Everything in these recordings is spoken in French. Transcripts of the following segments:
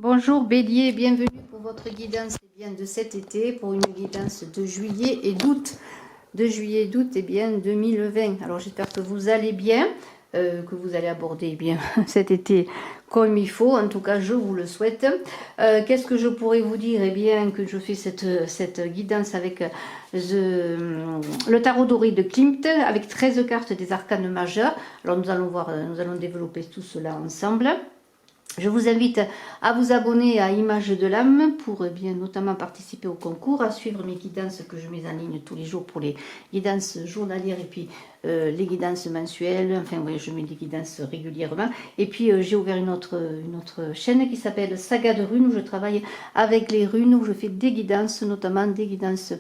Bonjour Bélier, bienvenue pour votre guidance de cet été, pour une guidance de juillet et d'août. De juillet et d'août, 2020. Alors j'espère que vous allez bien, que vous allez aborder bien cet été comme il faut. En tout cas, je vous le souhaite. Qu'est-ce que je pourrais vous dire? Eh bien, que je fais cette guidance avec le tarot doré de Klimt, avec 13 cartes des arcanes majeurs. Alors nous allons développer tout cela ensemble. Je vous invite à vous abonner à Image de l'âme pour bien notamment participer au concours, à suivre mes guidances que je mets en ligne tous les jours pour les guidances journalières et puis les guidances mensuelles. Enfin, oui, je mets des guidances régulièrement. Et puis, j'ai ouvert une autre chaîne qui s'appelle Saga de runes où je travaille avec les runes, où je fais des guidances, notamment des guidances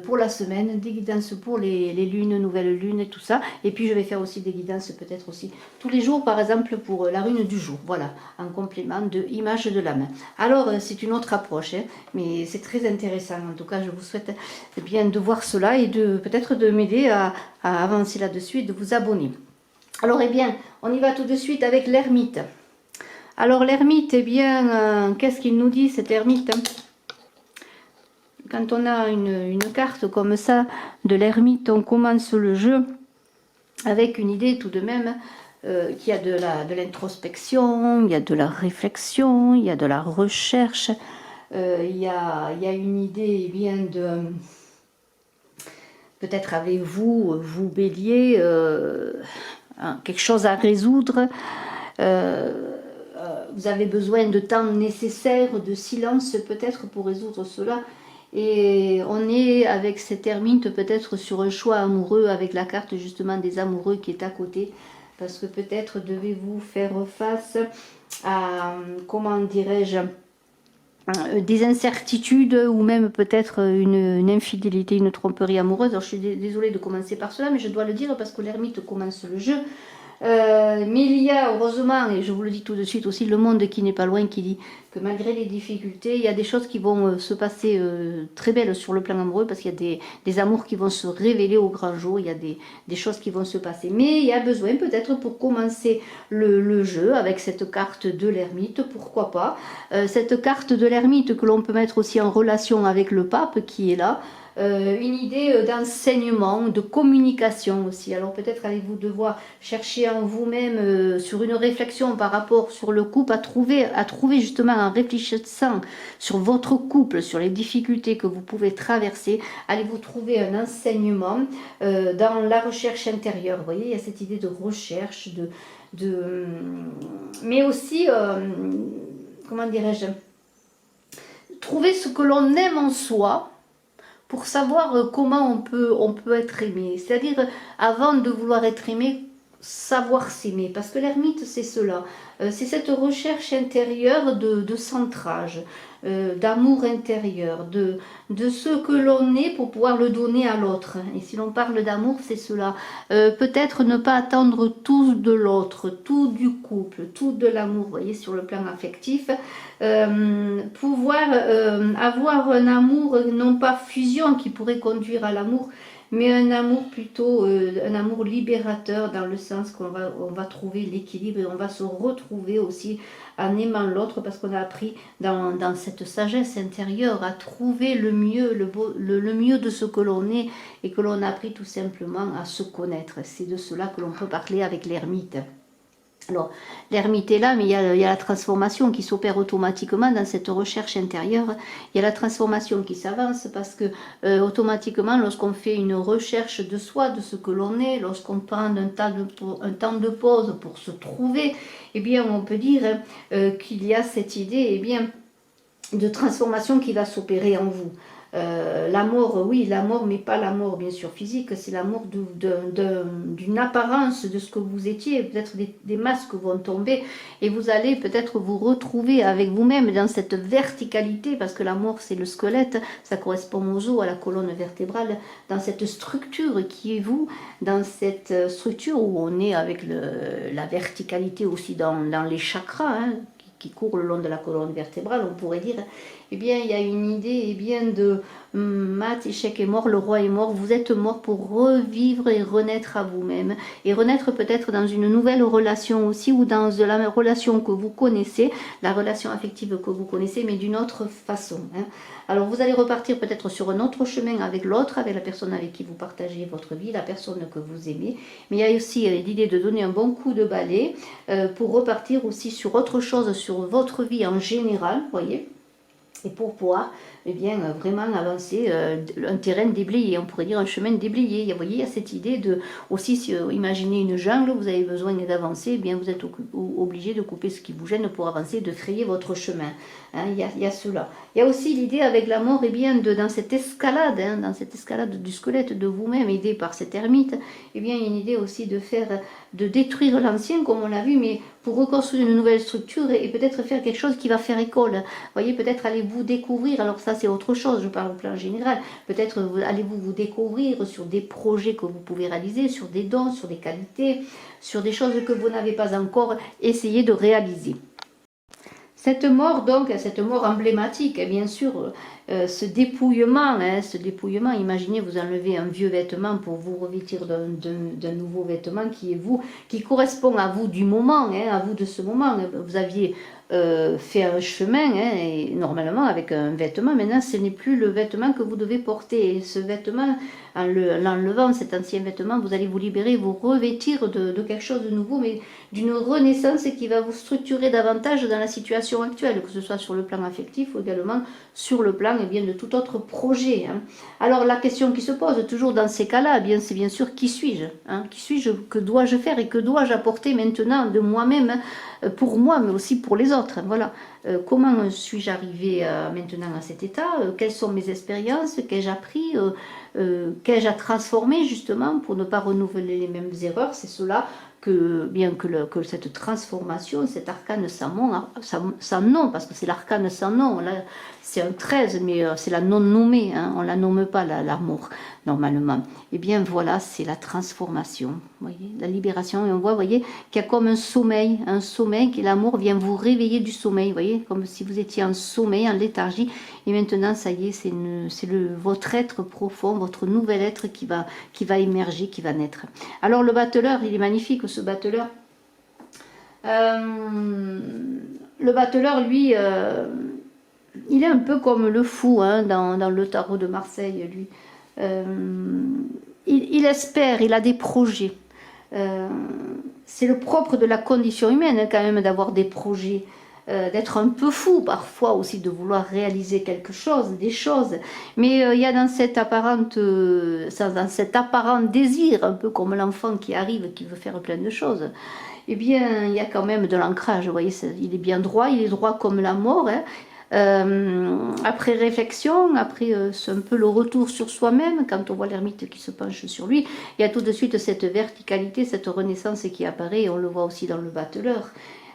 pour la semaine, des guidances pour les lunes, nouvelles lunes et tout ça. Et puis, je vais faire aussi des guidances peut-être aussi tous les jours, par exemple pour la rune du jour. Voilà, en complément de Image de l'âme. Alors, c'est une autre approche, hein, mais c'est très intéressant. En tout cas, je vous souhaite bien de voir cela et de peut-être de m'aider à avancer là-dessus et de vous abonner. Alors, eh bien, on y va tout de suite avec l'ermite. Alors, l'ermite, eh bien, qu'est-ce qu'il nous dit, cet ermite? Quand on a une carte comme ça de l'ermite, on commence le jeu avec une idée tout de même qu'il y a de l'introspection, il y a de la réflexion, il y a de la recherche, il y a une idée bien de... Peut-être avec vous bélier, quelque chose à résoudre. Vous avez besoin de temps nécessaire, de silence peut-être pour résoudre cela. Et on est avec cette ermite peut-être sur un choix amoureux avec la carte justement des amoureux qui est à côté. Parce que peut-être devez-vous faire face à, comment dirais-je, des incertitudes ou même peut-être une infidélité, une tromperie amoureuse. Alors je suis désolée de commencer par cela, mais je dois le dire parce que l'ermite commence le jeu. Mais il y a heureusement, et je vous le dis tout de suite aussi, le monde qui n'est pas loin, qui dit que malgré les difficultés, il y a des choses qui vont se passer très belles sur le plan amoureux, parce qu'il y a des amours qui vont se révéler au grand jour, il y a des choses qui vont se passer. Mais il y a besoin peut-être pour commencer le jeu avec cette carte de l'ermite, pourquoi pas. Cette carte de l'ermite que l'on peut mettre aussi en relation avec le pape qui est là. Une idée d'enseignement, de communication aussi. Alors peut-être allez-vous devoir chercher en vous-même sur une réflexion par rapport sur le couple, à trouver justement en réfléchissant sur votre couple, sur les difficultés que vous pouvez traverser, allez-vous trouver un enseignement dans la recherche intérieure. Vous voyez, il y a cette idée de recherche, mais aussi, comment dirais-je, trouver ce que l'on aime en soi, pour savoir comment on peut être aimé. C'est-à-dire, avant de vouloir être aimé, savoir s'aimer. Parce que l'ermite, c'est cela. C'est cette recherche intérieure de centrage, d'amour intérieur, de ce que l'on est pour pouvoir le donner à l'autre. Et si l'on parle d'amour, c'est cela. Peut-être ne pas attendre tout de l'autre, tout du couple, tout de l'amour, vous voyez, sur le plan affectif. Pouvoir avoir un amour, non pas fusion qui pourrait conduire à l'amour, mais un amour plutôt, un amour libérateur, dans le sens qu'on va trouver l'équilibre et on va se retrouver aussi en aimant l'autre, parce qu'on a appris dans cette sagesse intérieure à trouver le mieux, le mieux de ce que l'on est, et que l'on a appris tout simplement à se connaître. C'est de cela que l'on peut parler avec l'ermite. Alors, l'ermite est là, mais il y a la transformation qui s'opère automatiquement dans cette recherche intérieure. Il y a la transformation qui s'avance parce que automatiquement, lorsqu'on fait une recherche de soi, de ce que l'on est, lorsqu'on prend un temps de pause pour se trouver, eh bien, on peut dire qu'il y a cette idée, eh bien, de transformation qui va s'opérer en vous. L'amour, oui, l'amour, mais pas l'amour bien sûr physique, c'est l'amour d'une apparence de ce que vous étiez. Peut-être des masques vont tomber et vous allez peut-être vous retrouver avec vous-même dans cette verticalité, parce que l'amour c'est le squelette, ça correspond aux os, à la colonne vertébrale, dans cette structure qui est vous, dans cette structure où on est avec la verticalité aussi dans les chakras, hein, qui court le long de la colonne vertébrale, on pourrait dire, eh bien, il y a une idée eh bien, de Mat, échec est mort, le roi est mort, vous êtes mort pour revivre et renaître à vous-même, et renaître peut-être dans une nouvelle relation aussi, ou dans la relation que vous connaissez, la relation affective que vous connaissez, mais d'une autre façon. Hein. Alors vous allez repartir peut-être sur un autre chemin avec l'autre, avec la personne avec qui vous partagez votre vie, la personne que vous aimez, mais il y a aussi l'idée de donner un bon coup de balai pour repartir aussi sur autre chose, sur votre vie en général, voyez, et pour pouvoir eh bien, vraiment avancer un terrain déblayé, on pourrait dire un chemin déblayé. Vous voyez, il y a cette idée de, aussi, si imaginez une jungle, vous avez besoin d'avancer, eh bien vous êtes obligé de couper ce qui vous gêne pour avancer, de frayer votre chemin. Hein, il y a cela. Il y a aussi l'idée avec la mort, eh bien, dans cette escalade, hein, dans cette escalade du squelette de vous-même, aidé par cette ermite, eh bien, il y a une idée aussi de détruire l'ancien, comme on l'a vu, mais pour reconstruire une nouvelle structure et peut-être faire quelque chose qui va faire école. Vous voyez, peut-être allez-vous découvrir, alors ça c'est autre chose, je parle au plan général, peut-être allez-vous vous découvrir sur des projets que vous pouvez réaliser, sur des dons, sur des qualités, sur des choses que vous n'avez pas encore essayé de réaliser. Cette mort, donc, cette mort emblématique, bien sûr, ce dépouillement, imaginez vous enlevez un vieux vêtement pour vous revêtir d'un nouveau vêtement qui est vous, qui correspond à vous du moment, hein, à vous de ce moment. Vous aviez fait un chemin, hein, et normalement avec un vêtement, maintenant ce n'est plus le vêtement que vous devez porter. Et ce vêtement, en l'enlevant, cet ancien vêtement, vous allez vous libérer, vous revêtir de quelque chose de nouveau, mais d'une renaissance qui va vous structurer davantage dans la situation actuelle, que ce soit sur le plan affectif ou également sur le plan eh bien, de tout autre projet. Hein. Alors la question qui se pose toujours dans ces cas-là, eh c'est bien sûr qui suis-je, hein? Qui suis-je, que dois-je faire et que dois-je apporter maintenant de moi-même pour moi, mais aussi pour les autres. Voilà. Comment suis-je arrivé maintenant à cet état? Quelles sont mes expériences? Qu'ai-je appris? Qu'ai-je à transformer justement pour ne pas renouveler les mêmes erreurs? C'est cela que cette transformation, cet arcane sans nom, parce que c'est l'arcane sans nom, là c'est un 13, mais c'est la non nommée, hein, on ne la nomme pas l'amour normalement. Et bien voilà, c'est la transformation, voyez, la libération, et on voit, voyez, qu'il y a comme un sommeil qui l'amour vient vous réveiller du sommeil, voyez, comme si vous étiez en sommeil, en léthargie, et maintenant ça y est, c'est votre être profond, votre nouvel être qui va émerger, qui va naître. Alors le battleur, il est magnifique, ce battleur. Le battleur, lui, il est un peu comme le fou, hein, dans le tarot de Marseille, lui. Il espère, il a des projets. C'est le propre de la condition humaine, hein, quand même, d'avoir des projets. D'être un peu fou parfois aussi, de vouloir réaliser quelque chose, des choses, mais il y a dans cet apparent désir, un peu comme l'enfant qui arrive, qui veut faire plein de choses, eh bien il y a quand même de l'ancrage, vous voyez, il est bien droit, il est droit comme la mort, hein. Après réflexion, après c'est un peu le retour sur soi-même, quand on voit l'ermite qui se penche sur lui, il y a tout de suite cette verticalité, cette renaissance qui apparaît, et on le voit aussi dans le battleur.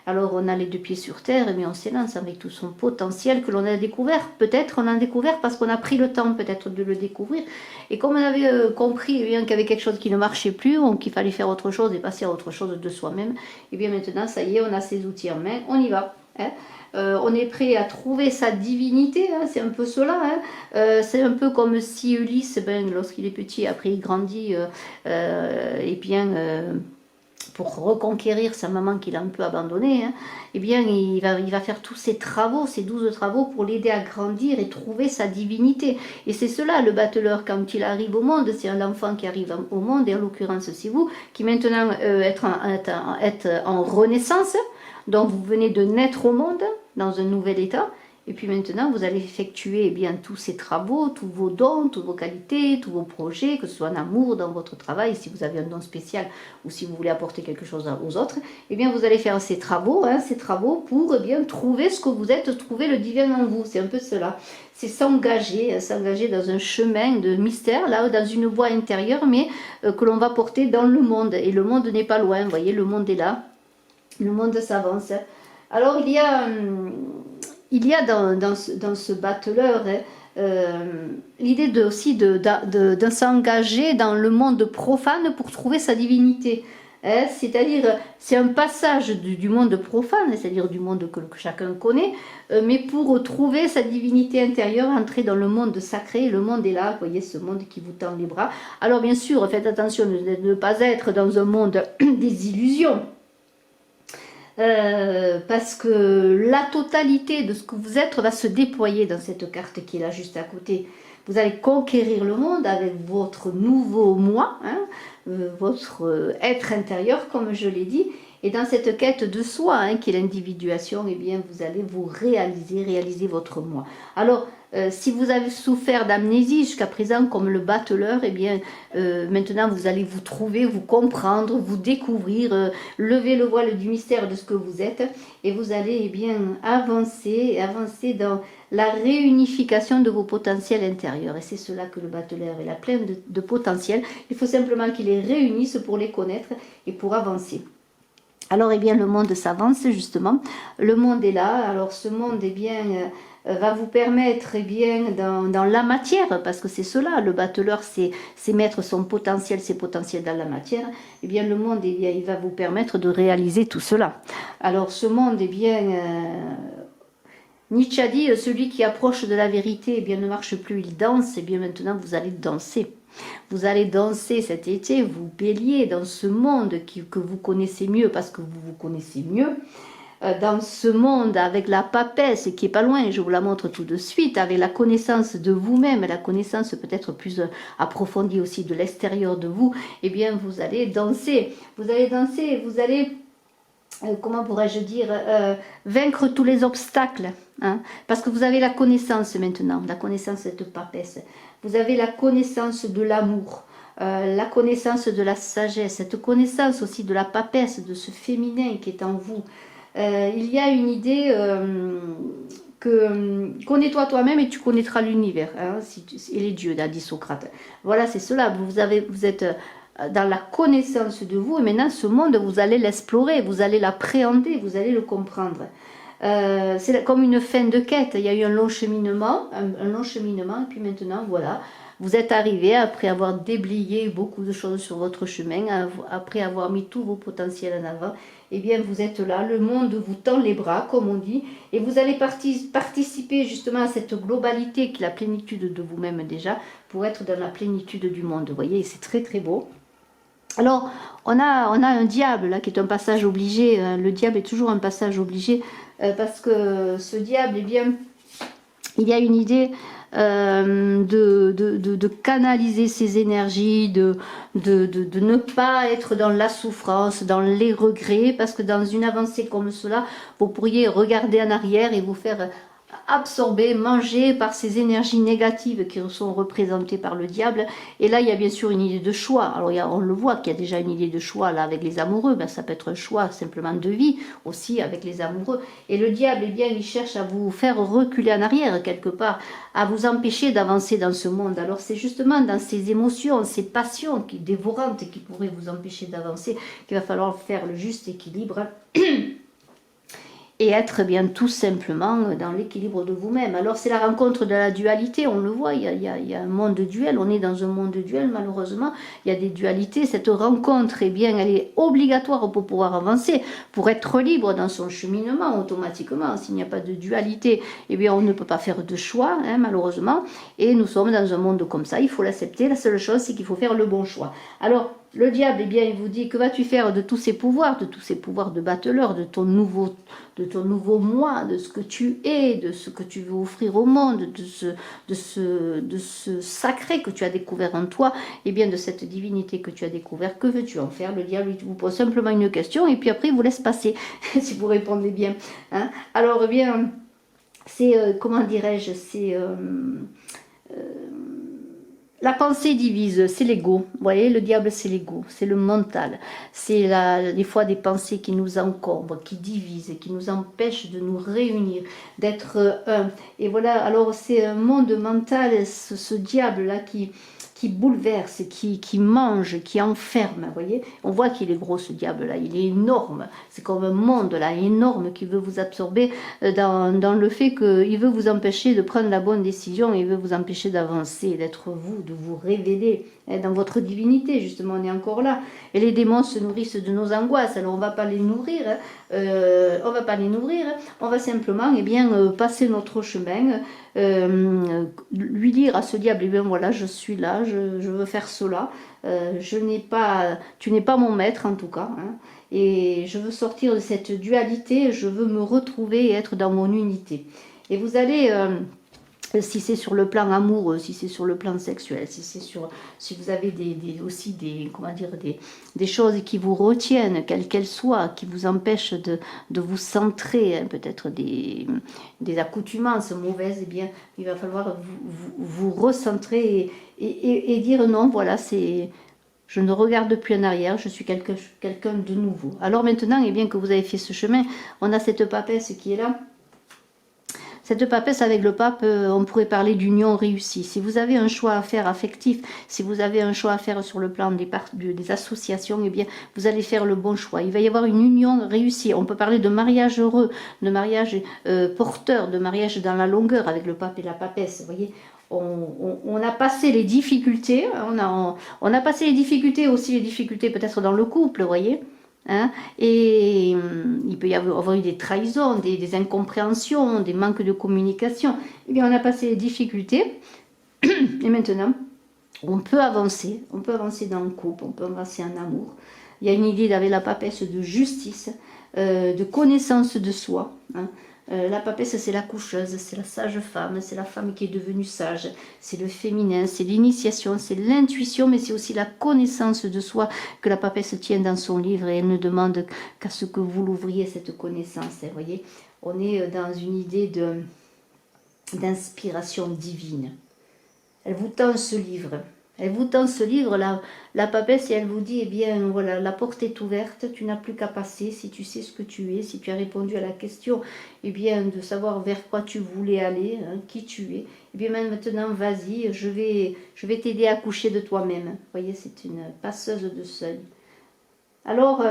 Alors on a les deux pieds sur terre, mais on s'élance avec tout son potentiel que l'on a découvert. Peut-être on a découvert parce qu'on a pris le temps peut-être de le découvrir. Et comme on avait compris qu'il y avait quelque chose qui ne marchait plus, ou qu'il fallait faire autre chose et passer à autre chose de soi-même, et bien maintenant ça y est, on a ses outils en main, on y va. Hein. On est prêt à trouver sa divinité, hein, c'est un peu cela. Hein. C'est un peu comme si Ulysse, lorsqu'il est petit, après il grandit, et bien... pour reconquérir sa maman qu'il a un peu abandonnée, hein, eh bien il va faire tous ces travaux, ces 12 travaux pour l'aider à grandir et trouver sa divinité. Et c'est cela le battleur quand il arrive au monde, c'est un enfant qui arrive au monde, et en l'occurrence c'est vous, qui maintenant êtes en renaissance, donc vous venez de naître au monde dans un nouvel état. Et puis maintenant, vous allez effectuer eh bien, tous ces travaux, tous vos dons, toutes vos qualités, tous vos projets, que ce soit en amour, dans votre travail, si vous avez un don spécial ou si vous voulez apporter quelque chose aux autres, eh bien vous allez faire ces travaux pour eh bien, trouver ce que vous êtes, trouver le divin en vous. C'est un peu cela. C'est s'engager dans un chemin de mystère, là, dans une voie intérieure, mais que l'on va porter dans le monde. Et le monde n'est pas loin, vous voyez, le monde est là, le monde s'avance. Alors il y a dans ce battleur l'idée aussi de s'engager dans le monde profane pour trouver sa divinité. hein, c'est-à-dire c'est un passage du monde profane, c'est-à-dire du monde que chacun connaît, mais pour trouver sa divinité intérieure, entrer dans le monde sacré. Le monde est là, vous voyez, ce monde qui vous tend les bras. Alors bien sûr, faites attention de ne pas être dans un monde des illusions, parce que la totalité de ce que vous êtes va se déployer dans cette carte qui est là juste à côté. Vous allez conquérir le monde avec votre nouveau moi, hein, votre être intérieur, comme je l'ai dit. Et dans cette quête de soi, hein, qui est l'individuation, eh bien, vous allez vous réaliser votre moi. Alors, si vous avez souffert d'amnésie jusqu'à présent, comme le bateleur, eh bien, maintenant vous allez vous trouver, vous comprendre, vous découvrir, lever le voile du mystère de ce que vous êtes, et vous allez eh bien avancer dans la réunification de vos potentiels intérieurs. Et c'est cela que le bateleur est là, plein de potentiels. Il faut simplement qu'il les réunisse pour les connaître et pour avancer. Alors, eh bien, le monde s'avance, justement. Le monde est là. Alors, ce monde, eh bien, va vous permettre, eh bien, dans la matière, parce que c'est cela, le bateleur, c'est mettre son potentiel, ses potentiels dans la matière. Eh bien, le monde, eh bien, il va vous permettre de réaliser tout cela. Alors, ce monde, eh bien... Nietzsche a dit, celui qui approche de la vérité, eh bien, ne marche plus, il danse. Eh bien, maintenant, vous allez danser. Vous allez danser cet été, vous béliez dans ce monde que vous connaissez mieux parce que vous vous connaissez mieux. Dans ce monde avec la papesse qui est pas loin, je vous la montre tout de suite, avec la connaissance de vous-même, la connaissance peut-être plus approfondie aussi de l'extérieur de vous, eh bien vous allez danser. Vous allez danser, vous allez... comment pourrais-je dire, vaincre tous les obstacles, hein, parce que vous avez la connaissance maintenant, la connaissance de cette papesse, vous avez la connaissance de l'amour, la connaissance de la sagesse, cette connaissance aussi de la papesse, de ce féminin qui est en vous. Il y a une idée que connais-toi toi-même et tu connaîtras l'univers, hein, et les dieux, a dit Socrate. Voilà, c'est cela, vous êtes... dans la connaissance de vous, et maintenant ce monde, vous allez l'explorer, vous allez l'appréhender, vous allez le comprendre. C'est comme une fin de quête, il y a eu un long cheminement, et puis maintenant, voilà, vous êtes arrivé après avoir déblayé beaucoup de choses sur votre chemin, après avoir mis tous vos potentiels en avant, et bien vous êtes là, le monde vous tend les bras, comme on dit, et vous allez participer justement à cette globalité qui est la plénitude de vous-même déjà, pour être dans la plénitude du monde, vous voyez, c'est très très beau. Alors, on a un diable, là, qui est un passage obligé. Le diable est toujours un passage obligé, parce que ce diable, eh bien, il y a une idée de canaliser ses énergies, de ne pas être dans la souffrance, dans les regrets, parce que dans une avancée comme cela, vous pourriez regarder en arrière et vous faire... absorbé, mangé par ces énergies négatives qui sont représentées par le diable. Et là, il y a bien sûr une idée de choix. Alors, on le voit qu'il y a déjà une idée de choix là avec les amoureux. Ben, ça peut être un choix simplement de vie aussi avec les amoureux. Et le diable, eh bien, il cherche à vous faire reculer en arrière quelque part, à vous empêcher d'avancer dans ce monde. Alors, c'est justement dans ces émotions, ces passions dévorantes qui pourraient vous empêcher d'avancer qu'il va falloir faire le juste équilibre. Et être bien tout simplement dans l'équilibre de vous-même. Alors c'est la rencontre de la dualité, on le voit, il y a un monde duel, on est dans un monde duel malheureusement, il y a des dualités, cette rencontre, eh bien, elle est obligatoire pour pouvoir avancer, pour être libre dans son cheminement automatiquement. S'il n'y a pas de dualité, eh bien on ne peut pas faire de choix, hein, malheureusement, et nous sommes dans un monde comme ça, il faut l'accepter, la seule chose c'est qu'il faut faire le bon choix. Alors, le diable, eh bien, il vous dit, que vas-tu faire de tous ces pouvoirs de bateleur, de ton nouveau moi, de ce que tu es, de ce que tu veux offrir au monde, de ce sacré que tu as découvert en toi, eh bien, de cette divinité que tu as découvert, que veux-tu en faire? Le diable, il vous pose simplement une question, et puis après, il vous laisse passer, si vous répondez bien. Hein. Alors, eh bien, c'est, comment dirais-je, c'est... la pensée divise, c'est l'ego. Vous voyez, le diable, c'est l'ego, c'est le mental. C'est des fois des pensées qui nous encombrent, qui divisent, qui nous empêchent de nous réunir, d'être un. Et voilà, alors c'est un monde mental, ce diable-là qui bouleverse, qui mange, qui enferme, vous voyez. On voit qu'il est gros ce diable-là, il est énorme. C'est comme un monde là, énorme qui veut vous absorber dans le fait qu'il veut vous empêcher de prendre la bonne décision, il veut vous empêcher d'avancer, d'être vous, de vous révéler. dans votre divinité, justement, on est encore là. Et les démons se nourrissent de nos angoisses, alors on ne va pas les nourrir, on va pas les nourrir, on va simplement passer notre chemin, lui dire à ce diable, eh bien voilà, je suis là, je veux faire cela, tu n'es pas mon maître en tout cas, hein, et je veux sortir de cette dualité, je veux me retrouver et être dans mon unité. Et vous allez... si c'est sur le plan amoureux, si c'est sur le plan sexuel, si vous avez aussi des choses qui vous retiennent, quelles qu'elles soient, qui vous empêchent de vous centrer, hein, peut-être des accoutumances mauvaises, eh bien, il va falloir vous recentrer et dire non, voilà, je ne regarde plus en arrière, je suis quelqu'un de nouveau. Alors maintenant, eh bien, que vous avez fait ce chemin, on a cette papesse qui est là. Cette papesse avec le pape, on pourrait parler d'union réussie. Si vous avez un choix à faire affectif, si vous avez un choix à faire sur le plan des associations, eh bien, vous allez faire le bon choix. Il va y avoir une union réussie. On peut parler de mariage heureux, de mariage porteur, de mariage dans la longueur avec le pape et la papesse. Vous voyez, on a passé les difficultés, on a passé les difficultés, aussi les difficultés peut-être dans le couple, vous voyez. Hein, et il peut y avoir eu des trahisons, des incompréhensions, des manques de communication. Eh bien, on a passé les difficultés et maintenant, on peut avancer dans le couple, on peut avancer en amour. Il y a une idée avec la papesse de justice, de connaissance de soi. Hein. La papesse, c'est la coucheuse, c'est la sage femme, c'est la femme qui est devenue sage, c'est le féminin, c'est l'initiation, c'est l'intuition, mais c'est aussi la connaissance de soi que la papesse tient dans son livre et elle ne demande qu'à ce que vous l'ouvriez, cette connaissance. Vous voyez, on est dans une idée d'inspiration divine. Elle vous tend ce livre. Elle vous tend ce livre, la papesse, et elle vous dit, eh bien, voilà, la porte est ouverte, tu n'as plus qu'à passer, si tu sais ce que tu es, si tu as répondu à la question, eh bien, de savoir vers quoi tu voulais aller, hein, qui tu es, eh bien, maintenant, vas-y, je vais t'aider à coucher de toi-même. Vous voyez, c'est une passeuse de seuil. Alors,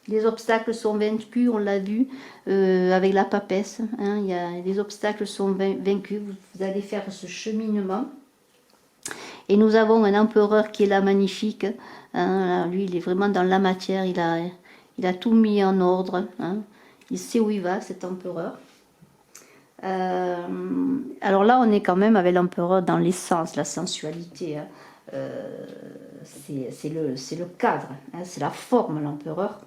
les obstacles sont vaincus, on l'a vu, avec la papesse, hein, les obstacles sont vaincus, vous allez faire ce cheminement. Et nous avons un empereur qui est là, magnifique. Hein, lui, il est vraiment dans la matière. Il a tout mis en ordre. Hein. Il sait où il va, cet empereur. Alors là, on est quand même avec l'empereur dans l'essence, la sensualité. Hein. C'est le cadre, hein, c'est la forme, l'empereur.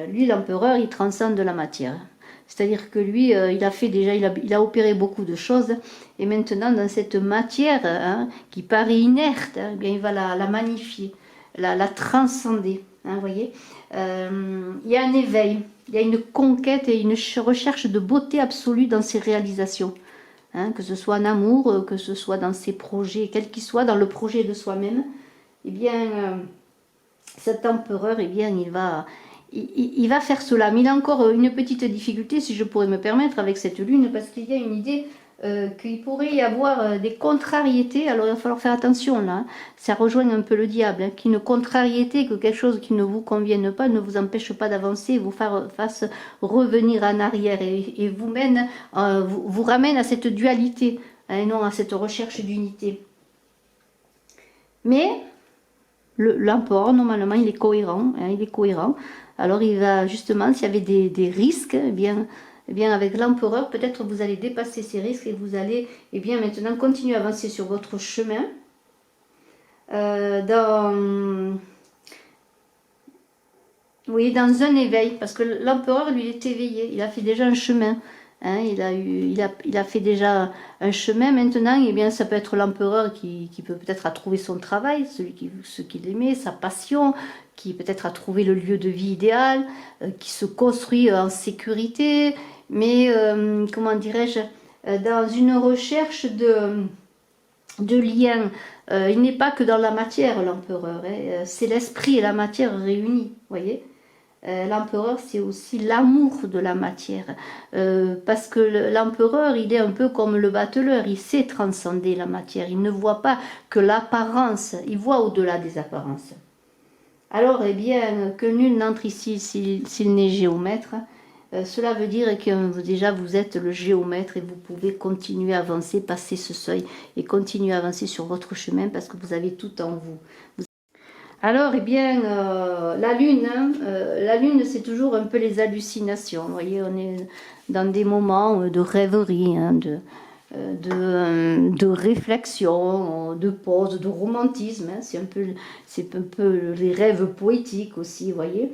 Lui, l'empereur, il transcende de la matière. C'est-à-dire que lui, il a opéré beaucoup de choses, et maintenant, dans cette matière, hein, qui paraît inerte, hein, bien, il va la magnifier, la transcender, hein, vous voyez. Il y a un éveil, il y a une conquête et une recherche de beauté absolue dans ses réalisations, hein, que ce soit en amour, que ce soit dans ses projets, quel qu'il soit, dans le projet de soi-même, eh bien, cet empereur, eh bien, il va faire cela, mais il a encore une petite difficulté, si je pourrais me permettre, avec cette lune, parce qu'il y a une idée qu'il pourrait y avoir des contrariétés. Alors il va falloir faire attention là, hein. Ça rejoint un peu le diable, hein, qu'une contrariété, que quelque chose qui ne vous convienne pas ne vous empêche pas d'avancer, vous fasse revenir en arrière et vous ramène à cette dualité, hein, et non à cette recherche d'unité. Mais l'empereur, normalement, il est cohérent, hein, il est cohérent. Alors il va justement, s'il y avait des risques, eh bien avec l'empereur, peut-être vous allez dépasser ces risques et vous allez maintenant continuer à avancer sur votre chemin. Dans un éveil, parce que l'empereur, lui, il est éveillé, il a fait déjà un chemin. Hein, il a fait déjà un chemin. Maintenant, eh bien, ça peut être l'empereur qui peut peut-être a trouvé son travail, ce qu'il aimait, sa passion, qui peut-être a trouvé le lieu de vie idéal, qui se construit en sécurité, mais comment dirais-je, dans une recherche de lien. Il n'est pas que dans la matière, l'empereur, hein, c'est l'esprit et la matière réunis, voyez. L'empereur, c'est aussi l'amour de la matière, parce que l'empereur, il est un peu comme le bateleur, il sait transcender la matière, il ne voit pas que l'apparence, il voit au-delà des apparences. Alors, eh bien, que nul n'entre ici s'il n'est géomètre, Cela veut dire que déjà vous êtes le géomètre et vous pouvez continuer à avancer, passer ce seuil et continuer à avancer sur votre chemin parce que vous avez tout en vous. Alors, eh bien, la lune, c'est toujours un peu les hallucinations. Vous voyez, on est dans des moments de rêverie, hein, de réflexion, de pause, de romantisme. Hein. C'est un peu les rêves poétiques aussi, vous voyez.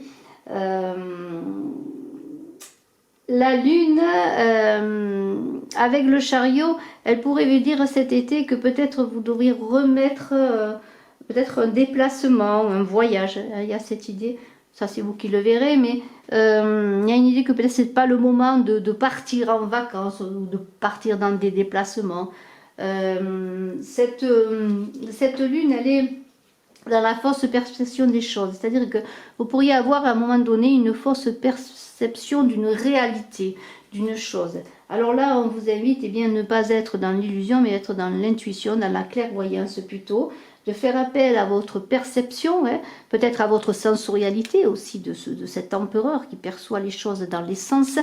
La lune, avec le chariot, elle pourrait vous dire cet été que peut-être vous devriez remettre peut-être un déplacement, un voyage. Il y a cette idée, ça c'est vous qui le verrez, mais il y a une idée que peut-être c'est pas le moment de partir en vacances ou de partir dans des déplacements. Cette lune, elle est dans la fausse perception des choses, c'est-à-dire que vous pourriez avoir à un moment donné une fausse perception d'une réalité, d'une chose. Alors là, on vous invite eh bien, à ne pas être dans l'illusion, mais être dans l'intuition, dans la clairvoyance plutôt, de faire appel à votre perception, hein, peut-être à votre sensorialité aussi de cet empereur qui perçoit les choses dans les sens,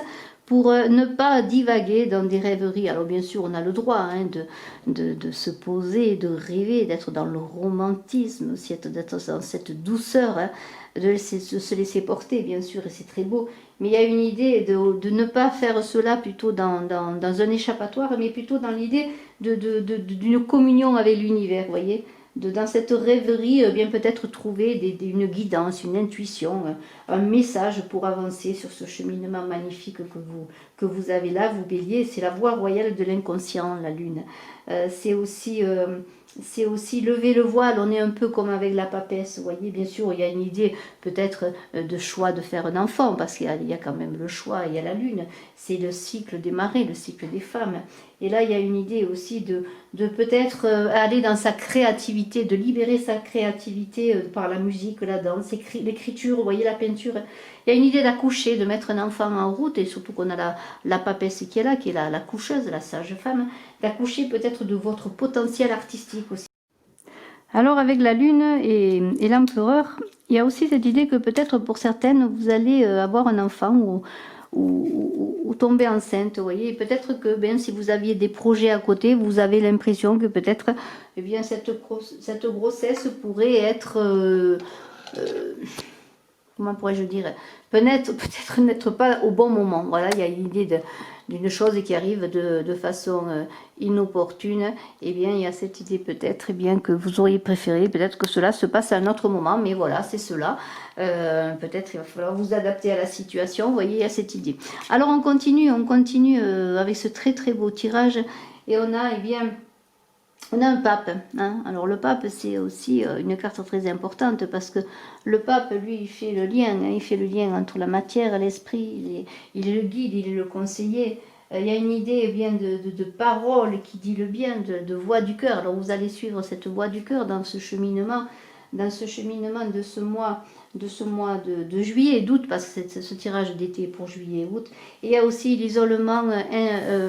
pour ne pas divaguer dans des rêveries. Alors bien sûr, on a le droit hein, de se poser, de rêver, d'être dans le romantisme aussi, d'être dans cette douceur, hein, de se laisser porter, bien sûr, et c'est très beau. Mais il y a une idée de ne pas faire cela plutôt dans un échappatoire, mais plutôt dans l'idée d'une communion avec l'univers, vous voyez, dans cette rêverie, bien peut-être trouver une guidance, une intuition, un message pour avancer sur ce cheminement magnifique que vous avez là, vous bélier. C'est la voie royale de l'inconscient, la lune. C'est aussi lever le voile, on est un peu comme avec la papesse, vous voyez, bien sûr, il y a une idée peut-être de choix de faire un enfant, parce qu'il y a quand même le choix, il y a la lune, c'est le cycle des marées, le cycle des femmes. Et là, il y a une idée aussi de peut-être aller dans sa créativité, de libérer sa créativité par la musique, la danse, l'écriture, vous voyez, la peinture. Il y a une idée d'accoucher, de mettre un enfant en route, et surtout qu'on a la papesse qui est là, qui est la coucheuse, la sage-femme, d'accoucher peut-être de votre potentiel artistique aussi. Alors avec la lune et l'empereur, il y a aussi cette idée que peut-être pour certaines, vous allez avoir un enfant ou tomber enceinte, vous voyez. Peut-être que ben, si vous aviez des projets à côté, vous avez l'impression que peut-être eh bien, cette grossesse pourrait être... comment pourrais-je dire, peut-être n'être pas au bon moment. Voilà, il y a une idée d'une chose qui arrive de façon inopportune. Eh bien, il y a cette idée peut-être eh bien que vous auriez préféré, peut-être que cela se passe à un autre moment, mais voilà, c'est cela. Peut-être il va falloir vous adapter à la situation. Vous voyez, il y a cette idée. Alors, on continue avec ce très très beau tirage, et on a, eh bien... On a un pape. Hein. Alors le pape, c'est aussi une carte très importante parce que le pape, lui, il fait le lien. Hein, il fait le lien entre la matière et l'esprit. Il est le guide, il est le conseiller. Il y a une idée bien de parole qui dit le bien, de voix du cœur. Alors vous allez suivre cette voix du cœur dans ce cheminement de ce mois de juillet et d'août, parce que c'est ce tirage d'été pour juillet et août. Et il y a aussi l'isolement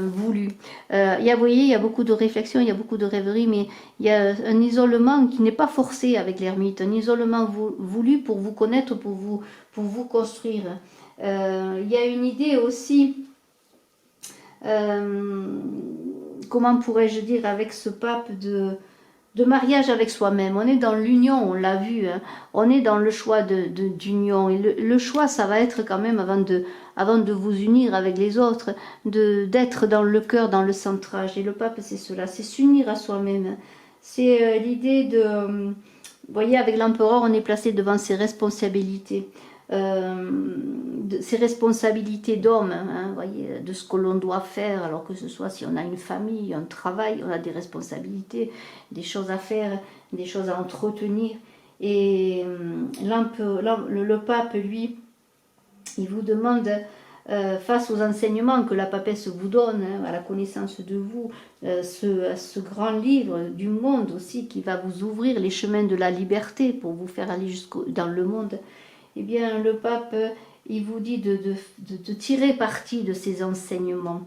voulu. Vous voyez, il y a beaucoup de réflexions, il y a beaucoup de rêveries, mais il y a un isolement qui n'est pas forcé avec l'ermite, un isolement voulu pour vous connaître, pour vous construire. Il y a une idée aussi, comment pourrais-je dire, avec ce pape de mariage avec soi-même. On est dans l'union, on l'a vu, hein. On est dans le choix d'union. Et le choix, ça va être quand même, avant de vous unir avec les autres, d'être dans le cœur, dans le centrage. Et le pape, c'est cela, c'est s'unir à soi-même. C'est l'idée vous voyez, avec l'empereur, on est placé devant ses responsabilités. Ses responsabilités d'homme, hein, voyez, de ce que l'on doit faire, alors que ce soit si on a une famille, un travail, on a des responsabilités, des choses à faire, des choses à entretenir. Et le pape, lui, il vous demande, face aux enseignements que la papesse vous donne, hein, à la connaissance de vous, ce grand livre du monde aussi, qui va vous ouvrir les chemins de la liberté pour vous faire aller dans le monde. Eh bien, le pape, il vous dit de tirer parti de ces enseignements,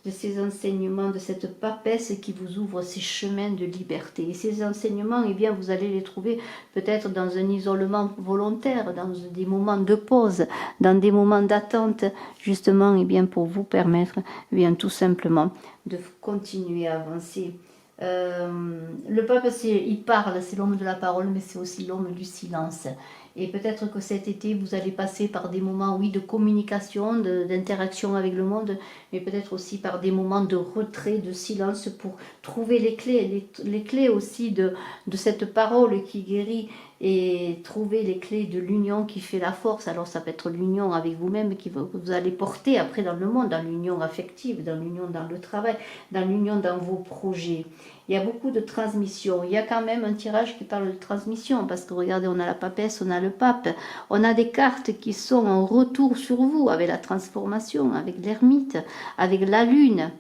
de ces enseignements, de cette papesse qui vous ouvre ces chemins de liberté. Et ces enseignements, eh bien, vous allez les trouver peut-être dans un isolement volontaire, dans des moments de pause, dans des moments d'attente, justement, eh bien, pour vous permettre, eh bien, tout simplement, de continuer à avancer. Le pape, il parle, c'est l'homme de la parole, mais c'est aussi l'homme du silence. Et peut-être que cet été, vous allez passer par des moments, oui, de communication, d'interaction avec le monde, mais peut-être aussi par des moments de retrait, de silence, pour trouver les clés, les clés aussi de cette parole qui guérit, et trouver les clés de l'union qui fait la force. Alors ça peut être l'union avec vous-même que vous allez porter après dans le monde, dans l'union affective, dans l'union dans le travail, dans l'union dans vos projets. Il y a beaucoup de transmission. Il y a quand même un tirage qui parle de transmission, parce que regardez, on a la papesse, on a le pape, on a des cartes qui sont en retour sur vous, avec la transformation, avec l'ermite, avec la lune.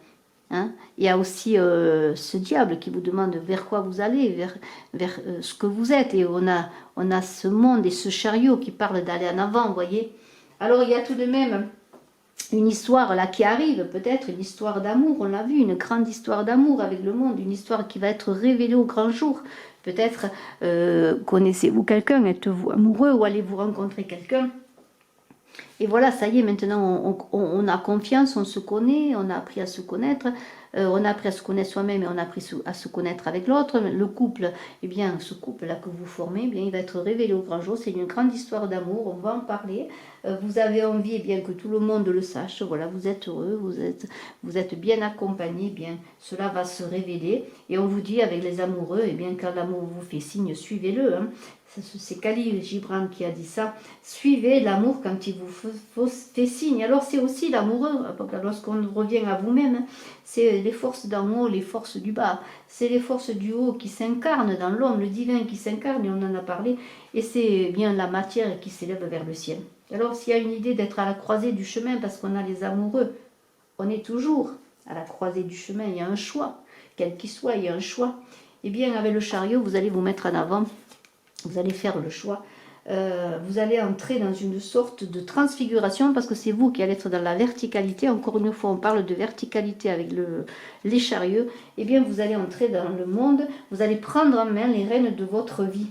Hein. Il y a aussi ce diable qui vous demande vers quoi vous allez, vers ce que vous êtes. Et on a ce monde et ce chariot qui parle d'aller en avant, vous voyez. Alors il y a tout de même une histoire là qui arrive, peut-être une histoire d'amour, on l'a vu, une grande histoire d'amour avec le monde, une histoire qui va être révélée au grand jour. Peut-être connaissez-vous quelqu'un, êtes-vous amoureux ou allez-vous rencontrer quelqu'un. Et voilà, ça y est, maintenant on a confiance, on se connaît, on a appris à se connaître, on a appris à se connaître soi-même et on a appris à se connaître avec l'autre. Le couple, eh bien, ce couple-là que vous formez, eh bien, il va être révélé au grand jour. C'est une grande histoire d'amour, on va en parler. Vous avez envie, eh bien, que tout le monde le sache. Voilà, vous êtes heureux, vous êtes bien accompagné, eh bien, cela va se révéler. Et on vous dit avec les amoureux, eh bien, quand l'amour vous fait signe, suivez-le. Hein. C'est Khalil Gibran qui a dit ça. Suivez l'amour quand il vous fait signe. Alors c'est aussi l'amoureux, lorsqu'on revient à vous-même, c'est les forces d'en haut, les forces du bas. C'est les forces du haut qui s'incarnent dans l'homme, le divin qui s'incarne, et on en a parlé. Et c'est bien la matière qui s'élève vers le ciel. Alors s'il y a une idée d'être à la croisée du chemin, parce qu'on a les amoureux, on est toujours à la croisée du chemin, il y a un choix. Quel qu'il soit, il y a un choix. Et bien avec le chariot, vous allez vous mettre en avant. Vous allez faire le choix. Vous allez entrer dans une sorte de transfiguration, parce que c'est vous qui allez être dans la verticalité. Encore une fois, on parle de verticalité avec les chariots. Eh bien, vous allez entrer dans le monde. Vous allez prendre en main les rênes de votre vie.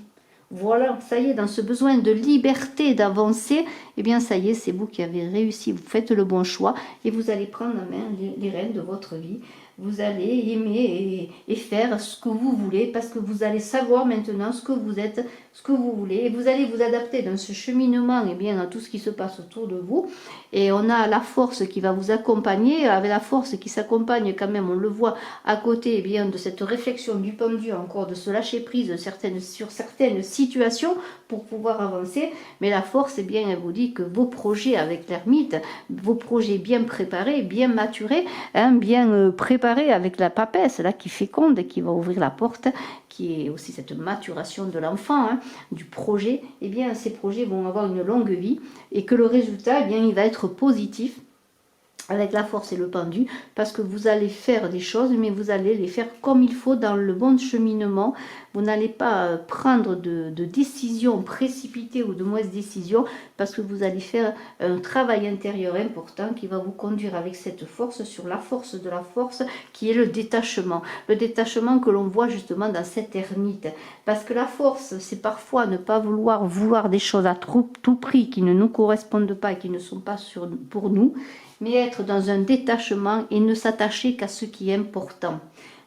Voilà, ça y est, dans ce besoin de liberté, d'avancer, eh bien, ça y est, c'est vous qui avez réussi. Vous faites le bon choix et vous allez prendre en main les rênes de votre vie. Vous allez aimer et faire ce que vous voulez, parce que vous allez savoir maintenant ce que vous êtes, ce que vous voulez, et vous allez vous adapter dans ce cheminement, eh bien, à tout ce qui se passe autour de vous. Et on a la force qui va vous accompagner, avec la force qui s'accompagne quand même, on le voit à côté, eh bien, de cette réflexion du pendu, encore de se lâcher prise sur certaines situations pour pouvoir avancer. Mais la force, eh bien, elle vous dit que vos projets avec l'ermite, vos projets bien préparés, bien maturés, hein, bien préparés avec la papesse là qui féconde et qui va ouvrir la porte, qui est aussi cette maturation de l'enfant, hein, du projet, eh bien ces projets vont avoir une longue vie et que le résultat, eh bien, il va être positif avec la force et le pendu, parce que vous allez faire des choses, mais vous allez les faire comme il faut, dans le bon cheminement. Vous n'allez pas prendre de décisions précipitées ou de mauvaises décisions, parce que vous allez faire un travail intérieur important qui va vous conduire avec cette force sur la force de la force, qui est le détachement. Le détachement que l'on voit justement dans cette ermite. Parce que la force, c'est parfois ne pas vouloir des choses à tout prix qui ne nous correspondent pas et qui ne sont pas pour nous, mais être dans un détachement et ne s'attacher qu'à ce qui est important.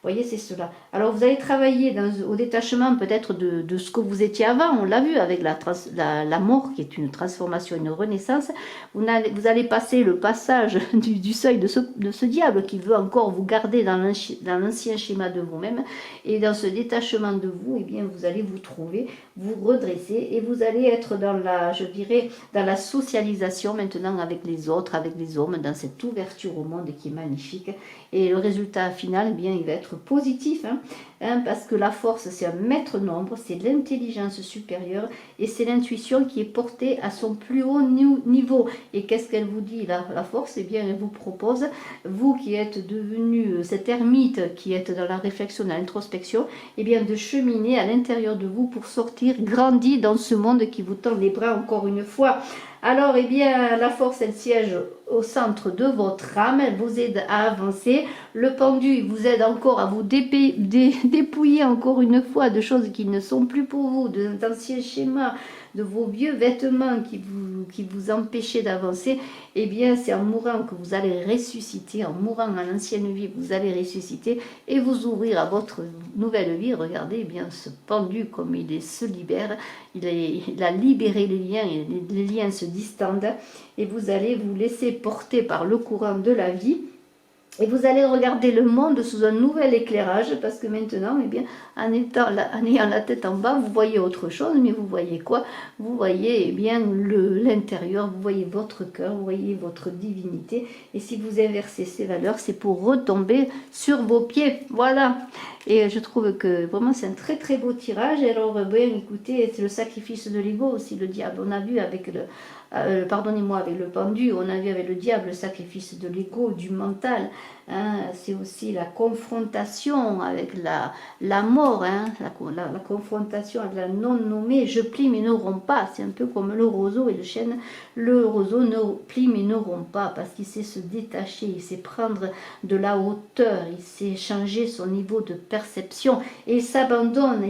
Vous voyez, c'est cela. Alors, vous allez travailler au détachement peut-être de ce que vous étiez avant. On l'a vu avec la mort, qui est une transformation, une renaissance. Vous allez passer le passage du seuil de ce diable qui veut encore vous garder dans l'ancien schéma de vous-même. Et dans ce détachement de vous, eh bien, vous allez vous trouver, vous redresser, et vous allez être dans la socialisation maintenant avec les autres, avec les hommes, dans cette ouverture au monde qui est magnifique. Et le résultat final, eh bien, il va être positif. Hein. hein, parce que la force, c'est un maître nombre, c'est l'intelligence supérieure et c'est l'intuition qui est portée à son plus haut niveau. Et qu'est-ce qu'elle vous dit, la force? Eh bien, elle vous propose, vous qui êtes devenu cet ermite, qui êtes dans la réflexion, dans l'introspection, eh bien, de cheminer à l'intérieur de vous pour sortir grandi dans ce monde qui vous tend les bras encore une fois. Alors, eh bien, la force, elle siège au centre de votre âme, elle vous aide à avancer. Le pendu vous aide encore à vous dépouiller encore une fois de choses qui ne sont plus pour vous, d'anciens schémas, de vos vieux vêtements qui vous empêchaient d'avancer. Eh bien, c'est en mourant que vous allez ressusciter, en mourant à l'ancienne vie, vous allez ressusciter et vous ouvrir à votre nouvelle vie. Regardez, eh bien, ce pendu, comme il se libère, il a libéré les liens, et les liens se distendent, et vous allez vous laisser porter par le courant de la vie. Et vous allez regarder le monde sous un nouvel éclairage, parce que maintenant, eh bien, en ayant la tête en bas, vous voyez autre chose, mais vous voyez quoi? Vous voyez, eh bien, l'intérieur, vous voyez votre cœur, vous voyez votre divinité. Et si vous inversez ces valeurs, c'est pour retomber sur vos pieds. Voilà. Et je trouve que vraiment c'est un très très beau tirage. Alors, bien, écoutez, c'est le sacrifice de l'ego aussi, le diable. On a vu avec pardonnez-moi, avec le pendu, on a vu avec le diable le sacrifice de l'ego, du mental. Hein, c'est aussi la confrontation avec la mort, hein, la confrontation avec la non-nommée. Je plie mais ne romps pas. C'est un peu comme le roseau et le chêne. Le roseau ne plie mais ne rompt pas parce qu'il sait se détacher, il sait prendre de la hauteur, il sait changer son niveau de perception et il s'abandonne,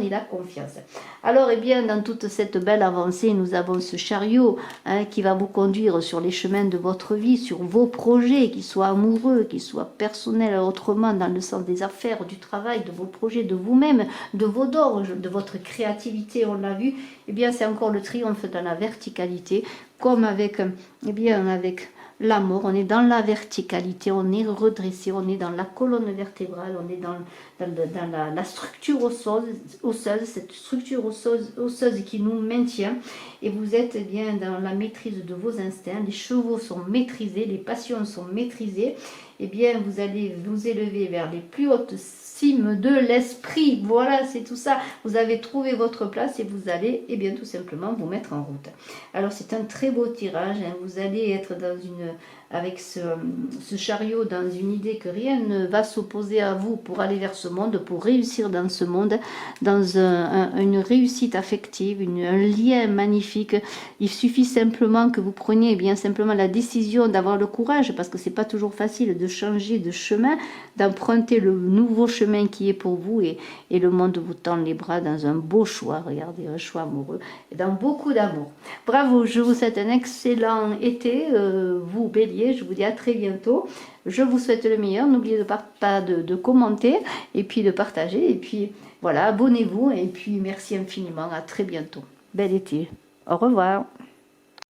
il a confiance. Alors, eh bien, dans toute cette belle avancée, nous avons ce chariot, hein, qui va vous conduire sur les chemins de votre vie, sur vos projets, qu'ils soient amoureux, qu'ils soient personnels, autrement, dans le sens des affaires, du travail, de vos projets, de vous-même, de vos dons, de votre créativité, on l'a vu. Eh bien, c'est encore le triomphe dans la verticalité, comme avec, eh bien, avec la mort, on est dans la verticalité, on est redressé, on est dans la colonne vertébrale, on est dans la structure osseuse, cette structure osseuse qui nous maintient. Et vous êtes bien dans la maîtrise de vos instincts, les chevaux sont maîtrisés, les passions sont maîtrisées. Eh bien, vous allez vous élever vers les plus hautes cimes de l'esprit. Voilà, c'est tout ça. Vous avez trouvé votre place et vous allez, eh bien, tout simplement vous mettre en route. Alors, c'est un très beau tirage. Hein. Vous allez être avec ce chariot dans une idée que rien ne va s'opposer à vous pour aller vers ce monde, pour réussir dans ce monde, dans une réussite affective, un lien magnifique. Il suffit simplement que vous preniez bien simplement la décision d'avoir le courage, parce que c'est pas toujours facile de changer de chemin, d'emprunter le nouveau chemin qui est pour vous, et le monde vous tend les bras dans un beau choix. Regardez, un choix amoureux et dans beaucoup d'amour. Bravo, je vous souhaite un excellent été, vous Bélier. Je vous dis à très bientôt. Je vous souhaite le meilleur. N'oubliez pas de commenter et puis de partager. Et puis voilà, abonnez-vous. Et puis merci infiniment. À très bientôt. Bel été. Au revoir.